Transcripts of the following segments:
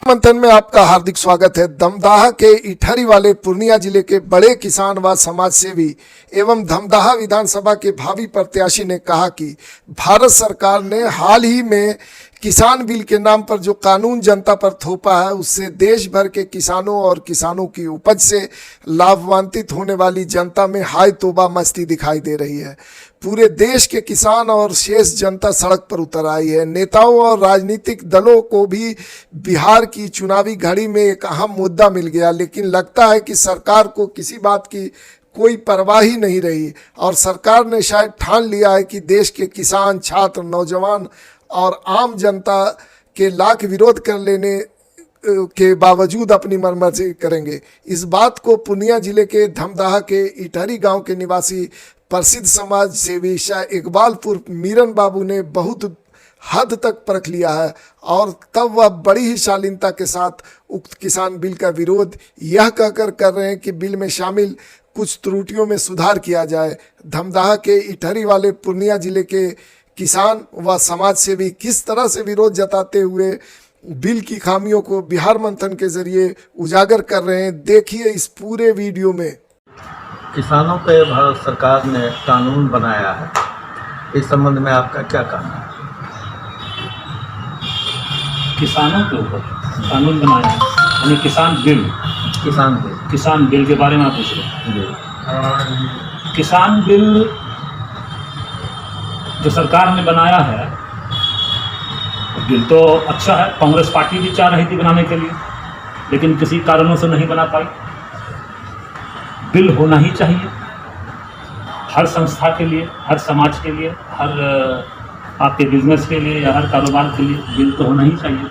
मंथन में आपका हार्दिक स्वागत है। धमदाहा के इटहरी वाले पूर्णिया जिले के बड़े किसान व समाज सेवी एवं धमदाहा विधानसभा के भावी प्रत्याशी ने कहा कि भारत सरकार ने हाल ही में किसान बिल के नाम पर जो कानून जनता पर थोपा है, उससे देश भर के किसानों और किसानों की उपज से लाभान्वित होने वाली जनता में हाय तौबा मस्ती दिखाई दे रही है। पूरे देश के किसान और शेष जनता सड़क पर उतर आई है। नेताओं और राजनीतिक दलों को भी बिहार की चुनावी घड़ी में एक अहम मुद्दा मिल गया, लेकिन लगता है कि सरकार को किसी बात की कोई परवाह ही नहीं रही और सरकार ने शायद ठान लिया है कि देश के किसान, छात्र, नौजवान और आम जनता के लाख विरोध कर लेने के बावजूद अपनी मनमर्जी करेंगे। इस बात को पूर्णिया जिले के धमदाहा के इटहरी गांव के निवासी प्रसिद्ध समाज सेवी शाह इकबालपुर मीरन बाबू ने बहुत हद तक परख लिया है और तब वह बड़ी ही शालीनता के साथ उक्त किसान बिल का विरोध यह कहकर कर रहे हैं कि बिल में शामिल कुछ त्रुटियों में सुधार किया जाए। धमदाहा के इटहरी वाले पूर्णिया जिले के किसान व समाज सेवी किस तरह से विरोध जताते हुए बिल की खामियों को बिहार मंथन के जरिए उजागर कर रहे हैं, देखिए इस पूरे वीडियो में। किसानों पे भारत सरकार ने कानून बनाया है, इस संबंध में आपका क्या कहना है? किसानों के ऊपर कानून बनाया है, यानी किसान बिल के बारे में आप पूछ रहे हैं। किसान बिल जो सरकार ने बनाया है, बिल तो अच्छा है। कांग्रेस पार्टी भी चाह रही थी बनाने के लिए, लेकिन किसी कारणों से नहीं बना पाई। बिल होना ही चाहिए हर संस्था के लिए, हर समाज के लिए, हर आपके बिजनेस के लिए या हर कारोबार के लिए बिल तो होना ही चाहिए।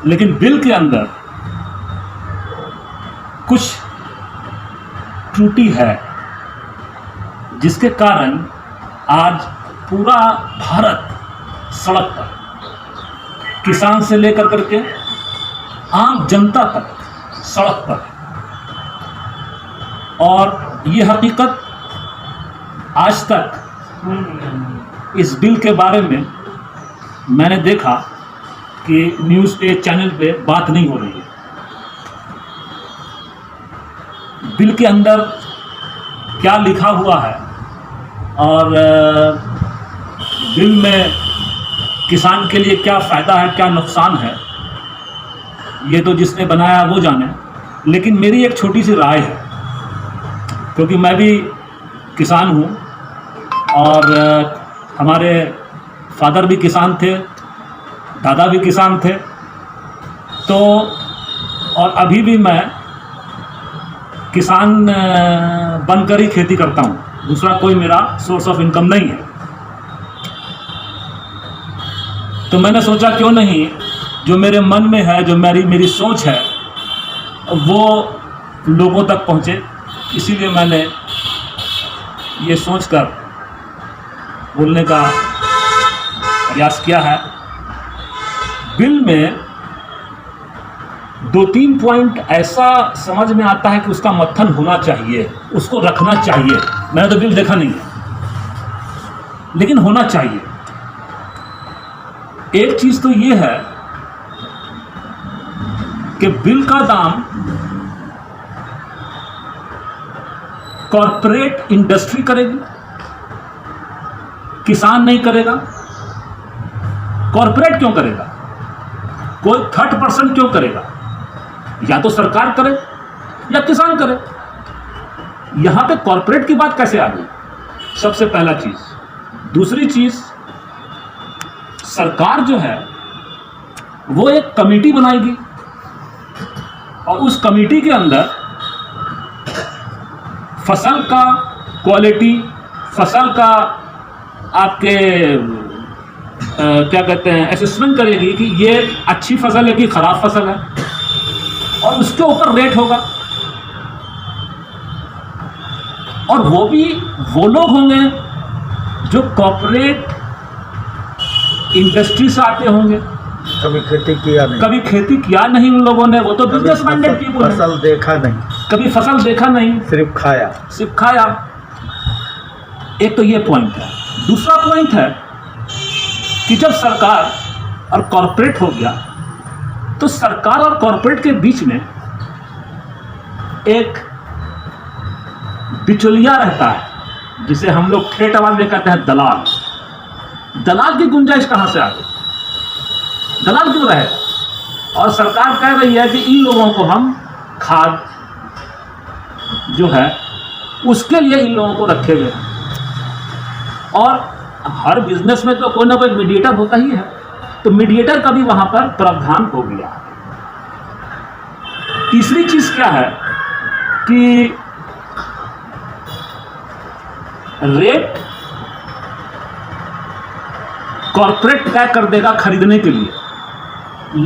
लेकिन बिल के अंदर कुछ त्रुटि है, जिसके कारण आज पूरा भारत सड़क पर, किसान से लेकर करके आम जनता तक सड़क पर। और ये हकीकत आज तक इस बिल के बारे में मैंने देखा कि न्यूज़ पे, चैनल पे बात नहीं हो रही है। बिल के अंदर क्या लिखा हुआ है और बिल में किसान के लिए क्या फ़ायदा है, क्या नुकसान है, ये तो जिसने बनाया वो जाने। लेकिन मेरी एक छोटी सी राय है, क्योंकि मैं भी किसान हूँ और हमारे फादर भी किसान थे, दादा भी किसान थे, तो और अभी भी मैं किसान बनकर ही खेती करता हूँ। दूसरा कोई मेरा सोर्स ऑफ इनकम नहीं है। तो मैंने सोचा क्यों नहीं जो मेरे मन में है, जो मेरी सोच है, वो लोगों तक पहुँचे। इसीलिए मैंने ये सोचकर बोलने का प्रयास किया है। बिल में 2-3 पॉइंट ऐसा समझ में आता है कि उसका मत्थन होना चाहिए, उसको रखना चाहिए। मैंने तो बिल देखा नहीं है, लेकिन होना चाहिए। एक चीज तो ये है कि बिल का दाम कॉर्पोरेट इंडस्ट्री करेगी, किसान नहीं करेगा। कॉर्पोरेट क्यों करेगा? कोई थर्ड पर्सन क्यों करेगा? या तो सरकार करे या किसान करे। यहां पे कॉर्पोरेट की बात कैसे आ गई? सबसे पहला चीज। दूसरी चीज, सरकार जो है वो एक कमेटी बनाएगी और उस कमेटी के अंदर फसल का क्वालिटी, फसल का आपके क्या कहते हैं, असेसमेंट करेगी कि ये अच्छी फसल है कि खराब फसल है, और उसके ऊपर रेट होगा। और वो भी वो लोग होंगे जो कॉर्पोरेट इंडस्ट्री से आते होंगे। कभी खेती किया नहीं उन लोगों ने, वो तो बिजनेस माइंडेड पीपल है। फसल देखा नहीं, कभी फसल देखा नहीं, सिर्फ खाया। एक तो ये पॉइंट है। दूसरा पॉइंट है कि जब सरकार और कॉर्पोरेट हो गया तो सरकार और कॉरपोरेट के बीच में एक बिचौलिया रहता है, जिसे हम लोग ठेठ आवाज में कहते हैं दलाल। दलाल की गुंजाइश कहां से आ गई? दलाल क्यों रहेगा? और सरकार कह रही है कि इन लोगों को हम खाद जो है उसके लिए इन लोगों को रखे हुए हैं। और हर बिजनेस में तो कोई ना कोई मीडिएटर होता ही है, तो मीडिएटर का भी वहां पर प्रावधान हो गया। तीसरी चीज क्या है कि रेट कॉर्पोरेट तय कर देगा खरीदने के लिए,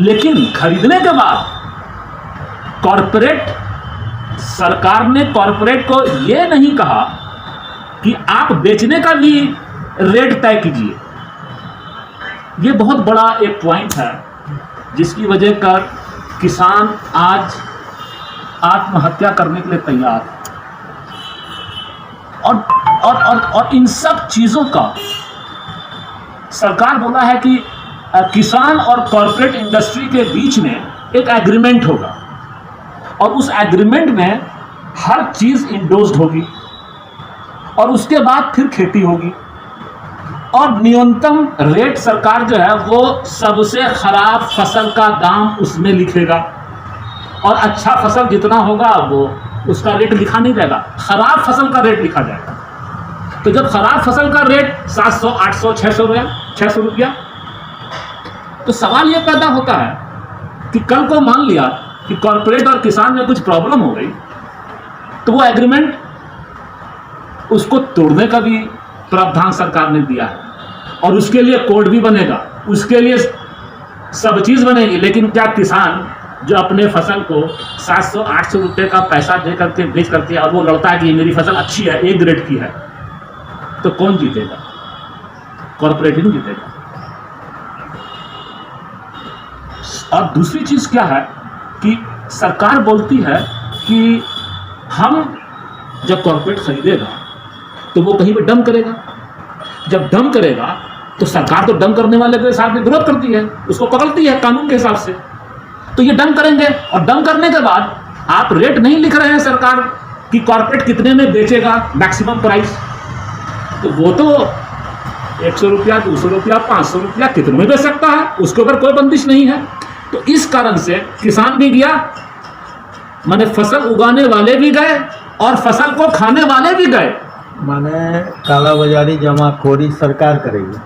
लेकिन खरीदने के बाद कॉर्पोरेट, सरकार ने कॉर्पोरेट को यह नहीं कहा कि आप बेचने का भी रेट तय कीजिए। यह बहुत बड़ा एक पॉइंट है जिसकी वजह कर किसान आज आत्महत्या करने के लिए तैयार है। और इन सब चीज़ों का सरकार बोला है कि किसान और कॉर्पोरेट इंडस्ट्री के बीच में एक एग्रीमेंट होगा और उस एग्रीमेंट में हर चीज़ इंडोर्स्ड होगी और उसके बाद फिर खेती होगी और न्यूनतम रेट सरकार जो है वो सबसे खराब फसल का दाम उसमें लिखेगा और अच्छा फसल जितना होगा वो उसका रेट लिखा नहीं जाएगा, खराब फसल का रेट लिखा जाएगा। तो जब खराब फसल का रेट 700, 800, 600 रुपया, तो सवाल ये पैदा होता है कि कल को मान लिया कि कॉर्पोरेट और किसान में कुछ प्रॉब्लम हो गई, तो वो एग्रीमेंट उसको तोड़ने का भी प्रावधान सरकार ने दिया है और उसके लिए कोड भी बनेगा, उसके लिए सब चीज़ बनेगी। लेकिन क्या किसान जो अपने फसल को 700, 800 रुपये का पैसा दे करके बेच करके और वो लड़ता है कि मेरी फसल अच्छी है, ए ग्रेड की है, तो कौन जीतेगा? कॉर्पोरेट ही नहीं जीतेगा। और दूसरी चीज़ क्या है कि सरकार बोलती है कि हम जब कॉर्पोरेट खरीदेगा तो वो कहीं पे डंप करेगा, जब डंप करेगा तो सरकार तो डंप करने वाले के साथ में विरोध करती है, उसको पकड़ती है कानून के हिसाब से। तो ये डंप करेंगे और डंप करने के बाद आप रेट नहीं लिख रहे हैं सरकार कि कॉर्पोरेट कितने में बेचेगा मैक्सिमम प्राइस, तो वो तो 100 रुपया, 200 रुपया, 500 रुपया कितने में बेच सकता है, उसके ऊपर कोई बंदिश नहीं है। तो इस कारण से किसान भी गया, माने फसल उगाने वाले भी गए और फसल को खाने वाले भी गए। माने काला बाजारी जमाखोरी सरकार करेगी,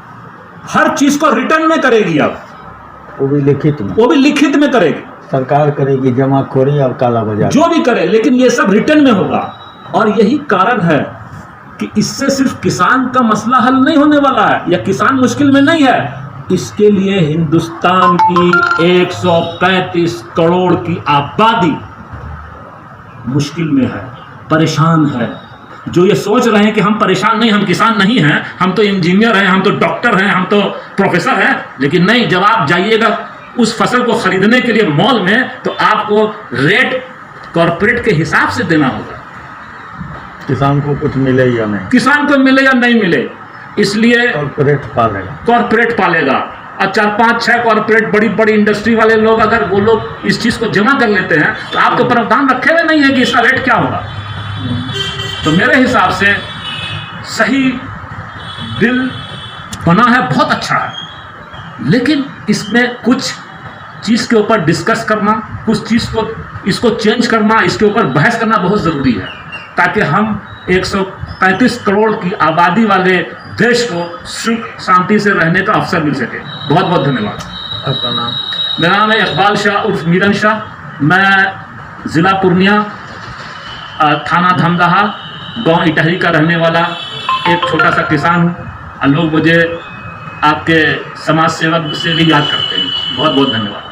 हर चीज को रिटर्न में करेगी, अब वो भी लिखित में, वो भी लिखित में करेगी। सरकार करेगी जमाखोरी और काला बाजारी, जो भी करे, लेकिन ये सब रिटर्न में होगा। और यही कारण है कि इससे सिर्फ किसान का मसला हल नहीं होने वाला है या किसान मुश्किल में नहीं है, इसके लिए हिंदुस्तान की 135 करोड़ की आबादी मुश्किल में है, परेशान है। जो ये सोच रहे हैं कि हम परेशान नहीं, हम किसान नहीं हैं, हम तो इंजीनियर हैं, हम तो डॉक्टर हैं, हम तो प्रोफेसर हैं, लेकिन नहीं, जब आप जाइएगा उस फसल को खरीदने के लिए मॉल में तो आपको रेट कॉर्पोरेट के हिसाब से देना होगा। किसान को कुछ मिले या नहीं, किसान को मिले या नहीं मिले, इसलिए कॉर्पोरेट पालेगा। और 4, 5, 6 कॉर्पोरेट बड़ी बड़ी इंडस्ट्री वाले लोग, अगर वो लोग इस चीज़ को जमा कर लेते हैं तो आपको प्रावधान रखे हुए नहीं है कि इसका रेट क्या होगा। तो मेरे हिसाब से सही बिल बना है, बहुत अच्छा है, लेकिन इसमें कुछ चीज़ के ऊपर डिस्कस करना, कुछ चीज़ को इसको चेंज करना, इसके ऊपर बहस करना बहुत ज़रूरी है, ताकि हम 135 करोड़ की आबादी वाले देश को सुख शांति से रहने का अवसर मिल सके। बहुत बहुत धन्यवाद। आपका नाम? मेरा नाम है इकबाल शाह उर्फ मीरन शाह। मैं ज़िला पूर्णिया, थाना धमदाहा, गांव इटहरी का रहने वाला एक छोटा सा किसान हूँ। लोग मुझे आपके समाज सेवक से भी याद करते हैं। बहुत बहुत धन्यवाद।